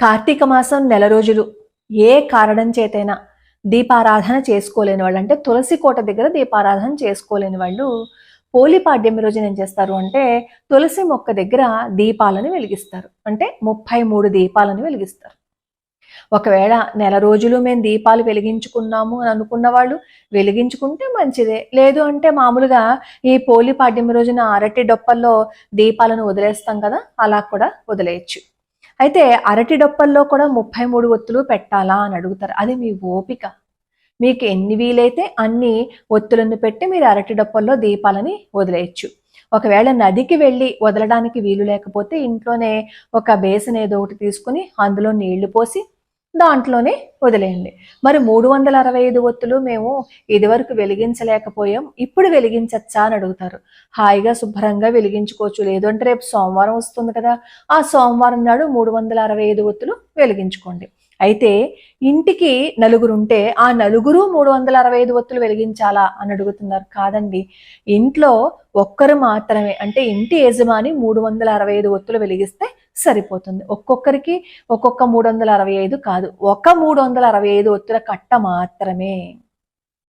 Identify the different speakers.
Speaker 1: కార్తీక మాసం నెల రోజులు ఏ కారణం చేతైనా దీపారాధన చేసుకోలేని వాళ్ళు, అంటే తులసి కోట దగ్గర దీపారాధన చేసుకోలేని వాళ్ళు పోలి పాడ్యమి రోజున ఏం చేస్తారు అంటే తులసి మొక్క దగ్గర దీపాలను వెలిగిస్తారు. అంటే 33 దీపాలను వెలిగిస్తారు. ఒకవేళ నెల రోజులు మేము దీపాలు వెలిగించుకున్నాము అని అనుకున్న వాళ్ళు వెలిగించుకుంటే మంచిదే. లేదు అంటే మామూలుగా ఈ పోలి పాడ్యమి రోజున అరటి డొప్పల్లో దీపాలను వదిలేస్తాం కదా, అలా కూడా వదిలేయచ్చు. అయితే అరటి డొప్పల్లో కూడా 33 ఒత్తులు పెట్టాలా అని అడుగుతారు. అది మీ ఓపిక. మీకు ఎన్ని వీలైతే అన్ని ఒత్తులను పెట్టి మీరు అరటి డొప్పల్లో దీపాలని వదిలేయచ్చు. ఒకవేళ నదికి వెళ్ళి వదలడానికి వీలు లేకపోతే ఇంట్లోనే ఒక బేసిన్ ఏదో ఒకటి తీసుకుని అందులో నీళ్లు పోసి దాంట్లోనే వదిలేయండి. మరి 365 ఒత్తులు మేము ఇదివరకు వెలిగించలేకపోయాం, ఇప్పుడు వెలిగించచ్చా అని అడుగుతారు. హాయిగా శుభ్రంగా వెలిగించుకోవచ్చు. లేదంటే రేపు సోమవారం వస్తుంది కదా, ఆ సోమవారం నాడు 365 ఒత్తులు వెలిగించుకోండి. అయితే ఇంటికి నలుగురుంటే ఆ నలుగురు 365 ఒత్తులు వెలిగించాలా అని అడుగుతున్నారు. కాదండి, ఇంట్లో ఒక్కరు మాత్రమే, అంటే ఇంటి యజమాని 365 ఒత్తులు వెలిగిస్తే సరిపోతుంది. ఒక్కొక్కరికి ఒక్కొక్క 365 కాదు, ఒక 365 ఒత్తుల కట్ట మాత్రమే.